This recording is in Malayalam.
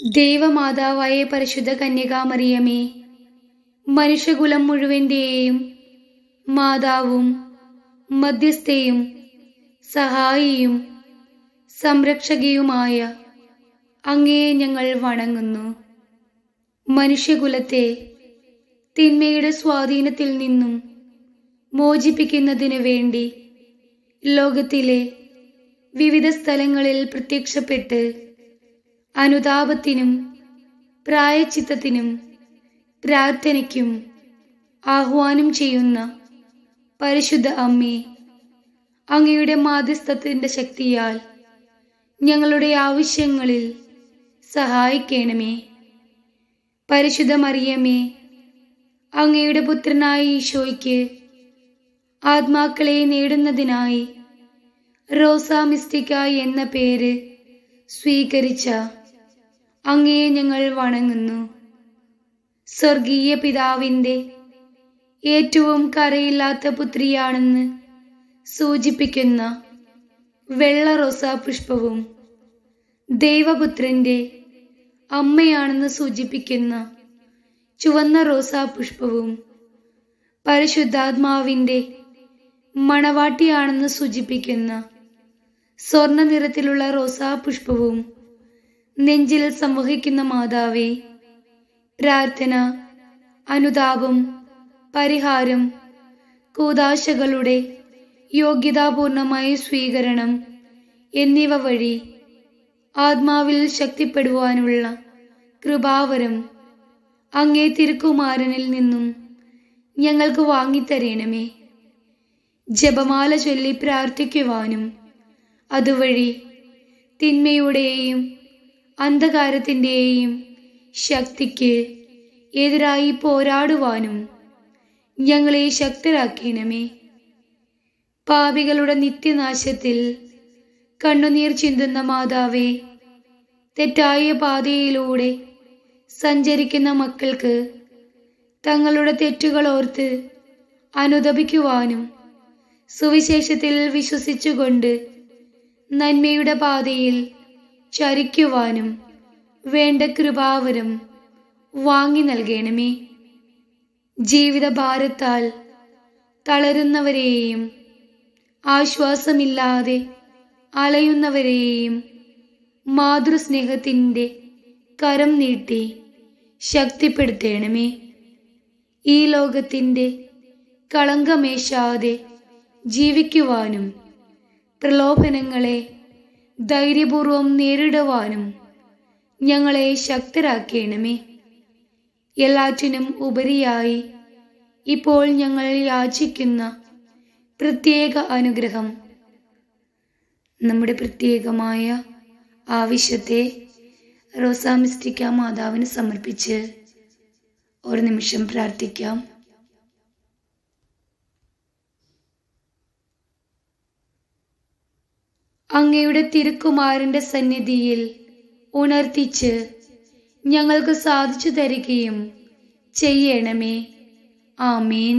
ദൈവമാതാവായ പരിശുദ്ധ കന്യകാമറിയമേ, മനുഷ്യകുലം മുഴുവൻ്റെയും മാതാവും മധ്യസ്ഥയും സഹായിയും സംരക്ഷകയുമായ അങ്ങയെ ഞങ്ങൾ വണങ്ങുന്നു. മനുഷ്യകുലത്തെ തിന്മയുടെ സ്വാധീനത്തിൽ നിന്നും മോചിപ്പിക്കുന്നതിനു വേണ്ടി ലോകത്തിലെ വിവിധ സ്ഥലങ്ങളിൽ പ്രത്യക്ഷപ്പെട്ട് അനുതാപത്തിനും പ്രായശ്ചിത്തത്തിനും പ്രാർത്ഥനയ്ക്കും ആഹ്വാനം ചെയ്യുന്ന പരിശുദ്ധ അമ്മേ, അങ്ങയുടെ മാധ്യസ്ഥത്തിൻ്റെ ശക്തിയാൽ ഞങ്ങളുടെ ആവശ്യങ്ങളിൽ സഹായിക്കണമേ. പരിശുദ്ധ മറിയമേ, അങ്ങയുടെ പുത്രനായ ഈശോയ്ക്ക് ആത്മാക്കളെ നേടുന്നതിനായി റോസാ മിസ്റ്റിക്ക എന്ന പേര് സ്വീകരിച്ച അങ്ങയെ ഞങ്ങൾ വണങ്ങുന്നു. സ്വർഗീയ പിതാവിൻ്റെ ഏറ്റവും കറയില്ലാത്ത പുത്രിയാണെന്ന് സൂചിപ്പിക്കുന്ന വെള്ള റോസാ പുഷ്പവും ദൈവപുത്രൻ്റെ അമ്മയാണെന്ന് സൂചിപ്പിക്കുന്ന ചുവന്ന റോസാ പുഷ്പവും പരിശുദ്ധാത്മാവിൻ്റെ മണവാട്ടിയാണെന്ന് സൂചിപ്പിക്കുന്ന സ്വർണ്ണ നിറത്തിലുള്ള റോസാ പുഷ്പവും നെഞ്ചിൽ സംവഹിക്കുന്ന മാതാവേ, പ്രാർത്ഥന, അനുതാപം, പരിഹാരം, കൂദാശകളുടെ യോഗ്യതാപൂർണമായ സ്വീകരണം എന്നിവ വഴി ആത്മാവിൽ ശക്തിപ്പെടുവാനുള്ള കൃപാവരം അങ്ങേ തിരുക്കുമാരനിൽ നിന്നും ഞങ്ങൾക്ക് വാങ്ങിത്തരണമേ. ജപമാല ചൊല്ലി പ്രാർത്ഥിക്കുവാനും അതുവഴി തിന്മയുടെയും അന്ധകാരത്തിൻ്റെയും ശക്തിക്ക് എതിരായി പോരാടുവാനും ഞങ്ങളെ ശക്തരാക്കണമേ. പാപികളുടെ നിത്യനാശത്തിൽ കണ്ണുനീർ ചിന്തുന്ന മാതാവേ, തെറ്റായ പാതയിലൂടെ സഞ്ചരിക്കുന്ന മക്കൾക്ക് തങ്ങളുടെ തെറ്റുകൾ ഓർത്ത് അനുതപിക്കുവാനും സുവിശേഷത്തിൽ വിശ്വസിച്ചുകൊണ്ട് നന്മയുടെ പാതയിൽ ചരിക്കുവാനും വേണ്ട കൃപാവരം വാങ്ങി നൽകണമേ. ജീവിതഭാരത്താൽ തളരുന്നവരെയും ആശ്വാസമില്ലാതെ അലയുന്നവരെയും മാതൃസ്നേഹത്തിൻ്റെ കരം നീട്ടി ശക്തിപ്പെടുത്തണമേ. ഈ ലോകത്തിൻ്റെ കളങ്കമേശാതെ ജീവിക്കുവാനും പ്രലോഭനങ്ങളെ ധൈര്യപൂർവം നേരിടുവാനും ഞങ്ങളെ ശക്തരാക്കണമേ. എല്ലാറ്റിനും ഉപരിയായി ഇപ്പോൾ ഞങ്ങൾ യാചിക്കുന്ന പ്രത്യേക അനുഗ്രഹം, നമ്മുടെ പ്രത്യേകമായ ആവശ്യത്തെ റോസാ മിസ്റ്റിക്ക മാതാവിന് സമർപ്പിച്ച് ഒരു നിമിഷം പ്രാർത്ഥിക്കാം. അങ്ങയുടെ തിരുക്കുമാരൻ്റെ സന്നിധിയിൽ ഉണർത്തിച്ച് ഞങ്ങൾക്ക് സാധിച്ചു തരികയും ചെയ്യണമേ. ആമേൻ.